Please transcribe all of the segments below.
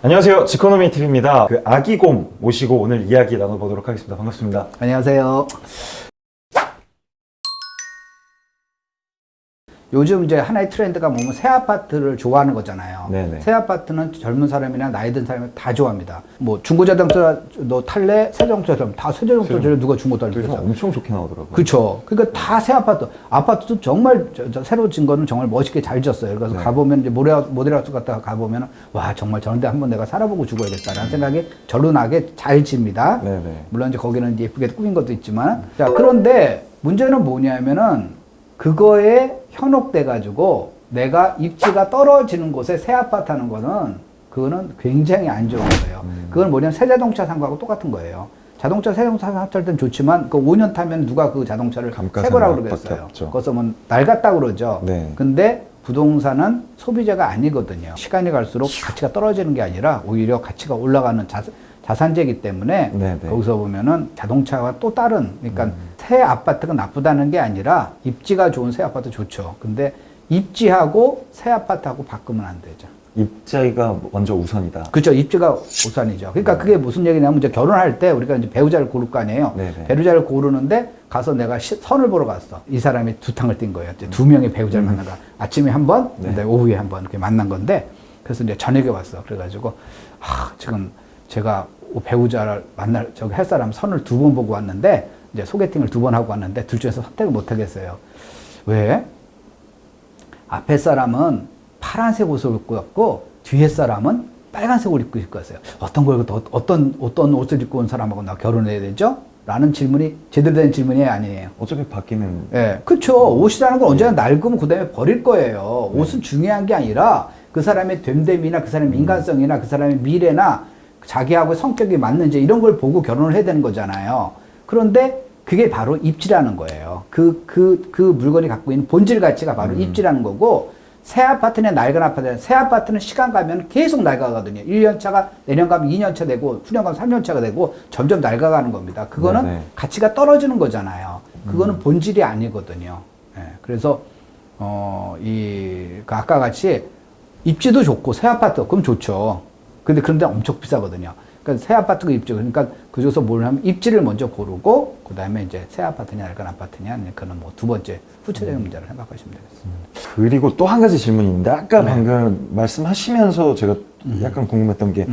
안녕하세요. 지코노미 TV입니다. 아기곰 모시고 오늘 이야기 나눠보도록 하겠습니다. 반갑습니다. 안녕하세요. 요즘 이제 하나의 트렌드가 뭐면 새 아파트를 좋아하는 거잖아요. 네네. 새 아파트는 젊은 사람이나 나이 든 사람이 다 좋아합니다. 뭐 중고자동차 너 탈래? 새 자동차처럼 다 새 자동차를 누가 중고자를 그래서 빌렸어. 엄청 좋게 나오더라고요. 그렇죠. 그러니까 다 새 아파트. 아파트도 정말 새로 진 거는 정말 멋있게 잘 지었어요. 그래서 네. 가보면 이제 모델하우스 갔다가 가보면 와 정말 저런데 한번 내가 살아보고 죽어야겠다라는 생각이 절로 나게 잘 집니다. 네네. 물론 이제 거기는 이제 예쁘게 꾸민 것도 있지만 자 그런데 문제는 뭐냐면은 그거에 현혹돼 가지고 내가 입지가 떨어지는 곳에 새 아파트 하는 거는 그거는 굉장히 안 좋은 거예요. 그건 뭐냐면 새 자동차 산 거하고 똑같은 거예요. 새 자동차 살 때는 좋지만 그 5년 타면 누가 그 자동차를 새 거라고 그러겠어요. 그래서 뭐 낡았다고 그러죠. 네. 근데 부동산은 소비재가 아니거든요. 시간이 갈수록 가치가 떨어지는 게 아니라 오히려 가치가 올라가는 자산재이기 때문에 네네. 거기서 보면은 자동차와 또 다른 그러니까 새 아파트가 나쁘다는 게 아니라 입지가 좋은 새 아파트 좋죠. 근데 입지하고 새 아파트하고 바꾸면 안 되죠. 입자가 먼저 우선이다. 그렇죠. 입지가 우선이죠. 그러니까 그게 무슨 얘기냐면 이제 결혼할 때 우리가 이제 배우자를 고를 거 아니에요. 네네. 배우자를 고르는데 가서 내가 선을 보러 갔어. 이 사람이 두 탕을 뛴 거예요. 이제 두 명의 배우자를 만난 거야. 아침에 한 번, 네. 오후에 한 번 이렇게 만난 건데 그래서 이제 저녁에 왔어. 그래가지고 지금 제가 배우자를 저기 할 사람 선을 두 번 보고 왔는데 이제 소개팅을 두 번 하고 왔는데 둘 중에서 선택을 못 하겠어요. 왜? 앞에 사람은 파란색 옷을 입고 왔고 뒤에 사람은 빨간색 옷을 입고 왔어요. 어떤 옷을 입고 온 사람하고 나 결혼해야 되죠? 라는 질문이 제대로 된 질문이 아니에요. 어차피 바뀌는. 예, 그렇죠. 옷이라는 건 언제나 낡으면 그 다음에 버릴 거예요. 네. 옷은 중요한 게 아니라 그 사람의 됨됨이나 그 사람의 인간성이나 그 사람의 미래나 자기하고 성격이 맞는지 이런 걸 보고 결혼을 해야 되는 거잖아요. 그런데 그게 바로 입지라는 거예요. 그 물건이 갖고 있는 본질 가치가 바로 입지라는 거고, 새 아파트냐 낡은 아파트냐, 새 아파트는 시간 가면 계속 낡아가거든요. 1년 차가 내년 가면 2년 차 되고, 후년 가면 3년 차가 되고, 점점 낡아가는 겁니다. 그거는 네네. 가치가 떨어지는 거잖아요. 그거는 본질이 아니거든요. 예, 그래서, 아까 같이 입지도 좋고, 새 아파트, 그럼 좋죠. 그런데 엄청 비싸거든요. 그러니까 새 아파트가 입지. 그러니까 그중에서 뭘 하면 입지를 먼저 고르고, 그 다음에 이제 새 아파트냐, 낡은 아파트냐, 그는 뭐 두 번째 후체적인 문제를 생각하시면 되겠습니다. 그리고 또 한 가지 질문이 있는데 아까 네. 방금 말씀하시면서 제가 약간 궁금했던 게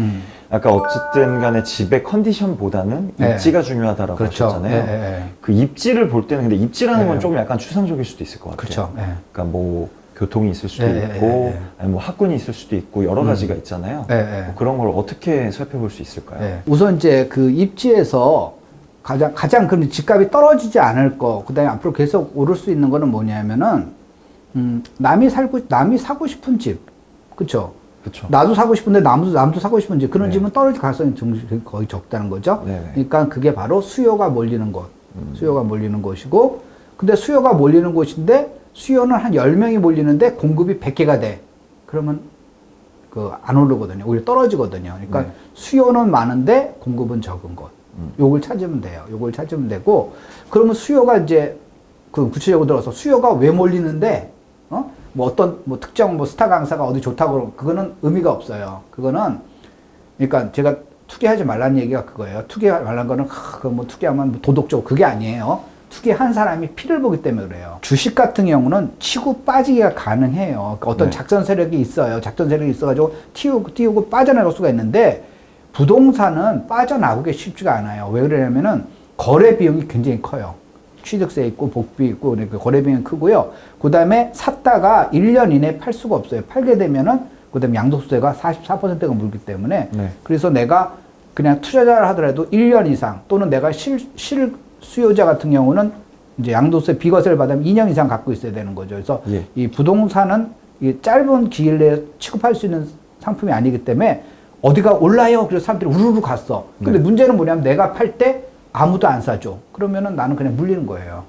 아까 어쨌든 간에 집의 컨디션보다는 네. 입지가 중요하다라고 그렇죠. 하셨잖아요. 네. 그 입지를 볼 때는 근데 입지라는 네. 건 조금 약간 추상적일 수도 있을 것 같아요. 그렇죠. 네. 그러니까 뭐 교통이 있을 수도 네, 있고 네, 네. 아니 뭐 학군이 있을 수도 있고 여러 가지가 있잖아요. 네. 뭐 그런 걸 어떻게 살펴볼 수 있을까요? 네. 우선 이제 그 입지에서 가장 그 집값이 떨어지지 않을 거, 그 다음에 앞으로 계속 오를 수 있는 거는 뭐냐면은, 남이 사고 싶은 집. 그쵸? 그렇죠. 나도 사고 싶은데 남도 사고 싶은 집. 그런 네. 집은 떨어질 가능성이 거의 적다는 거죠. 네네. 그러니까 그게 바로 수요가 몰리는 곳. 수요가 몰리는 곳이고, 근데 수요가 몰리는 곳인데, 수요는 한 10명이 몰리는데 공급이 100개가 돼. 그러면 안 오르거든요. 오히려 떨어지거든요. 그러니까 네. 수요는 많은데 공급은 적은 곳. 요걸 찾으면 돼요. 요걸 찾으면 되고, 그러면 수요가 이제, 구체적으로 들어서 수요가 왜 몰리는데, 뭐 특정 스타 강사가 어디 좋다고 그러면 그거는 의미가 없어요. 그거는, 그러니까 제가 투기하지 말라는 얘기가 그거예요. 투기하지 말라는 거는, 투기하면 뭐 도덕적으로 그게 아니에요. 투기한 사람이 피를 보기 때문에 그래요. 주식 같은 경우는 치고 빠지기가 가능해요. 그러니까 어떤 네. 작전 세력이 있어요. 작전 세력이 있어가지고 띄우고 빠져나갈 수가 있는데, 부동산은 빠져나오기 쉽지가 않아요. 왜 그러냐면은 거래 비용이 굉장히 커요. 취득세 있고 복비 있고 그러니까 거래 비용이 크고요. 그 다음에 샀다가 1년 이내에 팔 수가 없어요. 팔게 되면은 그 다음에 양도소득세가 44%가 물기 때문에 네. 그래서 내가 그냥 투자자를 하더라도 1년 이상 또는 내가 실수요자 같은 경우는 이제 양도세 비과세를 받으면 2년 이상 갖고 있어야 되는 거죠. 그래서 예. 이 부동산은 이 짧은 기일 내에 취급할 수 있는 상품이 아니기 때문에 어디가 올라요. 그래서 사람들이 우르르 갔어. 근데 네. 문제는 뭐냐면 내가 팔 때 아무도 안 사줘. 그러면은 나는 그냥 물리는 거예요.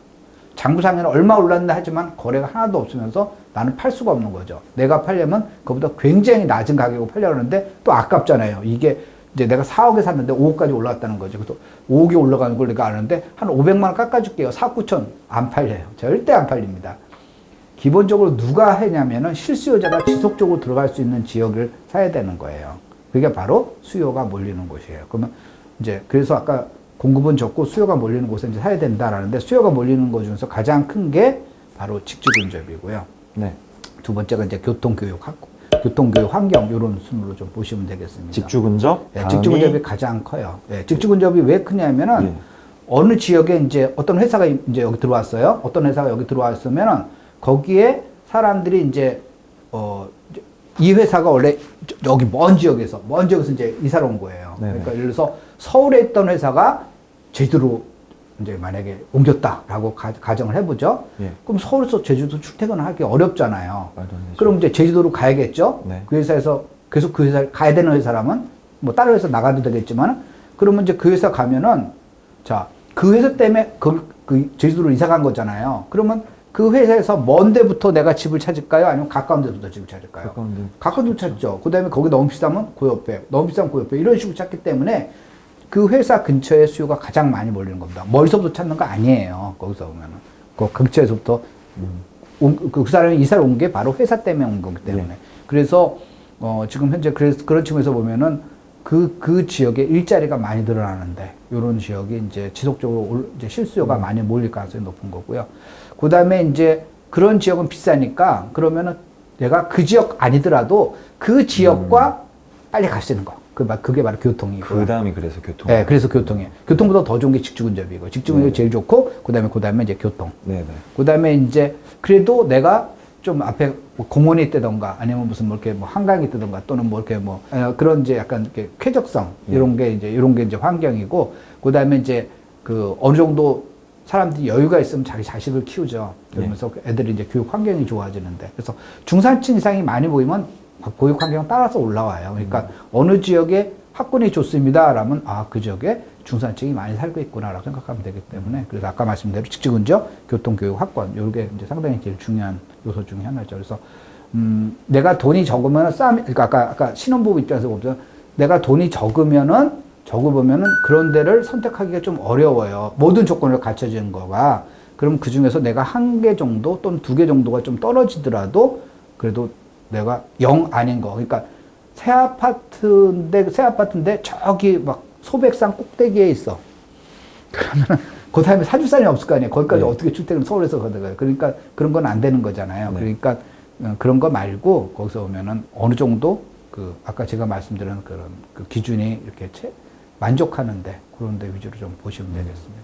장부상에는 얼마 올랐나 하지만 거래가 하나도 없으면서 나는 팔 수가 없는 거죠. 내가 팔려면 그보다 굉장히 낮은 가격으로 팔려고 하는데 또 아깝잖아요. 이게 이제 내가 4억에 샀는데 5억까지 올라왔다는 거죠. 그래서 5억이 올라가는 걸 내가 아는데 한 500만 원 깎아줄게요. 4억 9천. 안 팔려요. 절대 안 팔립니다. 기본적으로 누가 하냐면은 실수요자가 지속적으로 들어갈 수 있는 지역을 사야 되는 거예요. 그게 바로 수요가 몰리는 곳이에요. 그러면 이제 그래서 아까 공급은 적고 수요가 몰리는 곳에 이제 사야 된다라는데 수요가 몰리는 것 중에서 가장 큰 게 바로 직주근접이고요. 네. 두 번째가 이제 교통교육 환경 이런 순으로 좀 보시면 되겠습니다. 직주근접. 네, 직주근접이 가장 커요. 네, 직주근접이 왜 크냐면은 예. 어느 지역에 이제 어떤 회사가 이제 여기 들어왔어요. 어떤 회사가 여기 들어왔으면은 거기에 사람들이 이제 이 회사가 원래 여기 먼 지역에서 이제 이사를 온 거예요. 네네. 그러니까 예를 들어서 서울에 있던 회사가 제주도로 이제 만약에 옮겼다라고 가정을 해보죠. 예. 그럼 서울에서 제주도 출퇴근을 하기 어렵잖아요. 말도 안 되죠. 그럼 이제 제주도로 가야겠죠. 네. 그 회사에서 계속 그 회사를 가야 되는 회사라면 뭐 다른 회사 나가도 되겠지만 그러면 이제 그 회사 가면은 자, 그 회사 때문에 그 제주도로 이사 간 거잖아요. 그러면 그 회사에서 먼 데부터 내가 집을 찾을까요? 아니면 가까운 데부터 집을 찾을까요? 가까운 데 찾죠. 그 다음에 거기 너무 비싸면 그 옆에, 너무 비싸면 그 옆에 이런 식으로 찾기 때문에 그 회사 근처에 수요가 가장 많이 몰리는 겁니다. 멀리서부터 찾는 거 아니에요. 거기서 보면은. 그 근처에서부터 그 사람이 이사를 온 게 바로 회사 때문에 온 거기 때문에. 예. 그래서 지금 현재 그런 측면에서 보면은 그 지역에 일자리가 많이 늘어나는데 이런 지역이 이제 지속적으로 이제 실수요가 많이 몰릴 가능성이 높은 거고요. 그 다음에 이제 그런 지역은 비싸니까 그러면은 내가 그 지역 아니더라도 그 지역과 빨리 갈 수 있는 거. 그게 바로 교통이고. 그 다음이 그래서 교통. 네, 그래서 교통이에요. 교통보다 더 좋은 게 직주근접이고, 직주근접이 제일 좋고, 그 다음에 이제 교통. 네네. 그 다음에 이제, 그래도 내가 좀 앞에 뭐 공원이 있다던가, 아니면 무슨 뭐 이렇게 뭐 한강이 있다던가, 또는 뭐 이렇게 뭐, 그런 이제 약간 이렇게 쾌적성, 이런 게 이제 환경이고, 그 다음에 이제 어느 정도 사람들이 여유가 있으면 자기 자식을 키우죠. 그러면서 애들이 이제 교육 환경이 좋아지는데. 그래서 중산층 이상이 많이 보이면 교육 환경 따라서 올라와요. 그러니까 어느 지역에 학군이 좋습니다. 라면 그 지역에 중산층이 많이 살고 있구나라고 생각하면 되기 때문에 그래서 아까 말씀대로 직주근접, 교통교육, 학권 요게 이제 상당히 제일 중요한 요소 중에 하나죠. 그래서 내가 돈이 적으면 그러니까 아까 신혼부부 입장에서 보면 내가 돈이 적으면은 그런 데를 선택하기가 좀 어려워요. 모든 조건을 갖춰지는 거가. 그럼 그 중에서 내가 한 개 정도 또는 두 개 정도가 좀 떨어지더라도 그래도 내가 0 아닌 거. 그러니까 새 아파트인데 저기 막 소백산 꼭대기에 있어. 그러면 그 다음에 사줄 사람이 없을 거 아니에요. 거기까지 어떻게 출퇴근 서울에서 가다가. 그러니까 그런 건 안 되는 거잖아요. 그러니까 그런 거 말고 거기서 오면은 어느 정도 아까 제가 말씀드린 그런 기준이 이렇게 만족하는데 그런 데 위주로 좀 보시면 되겠습니다.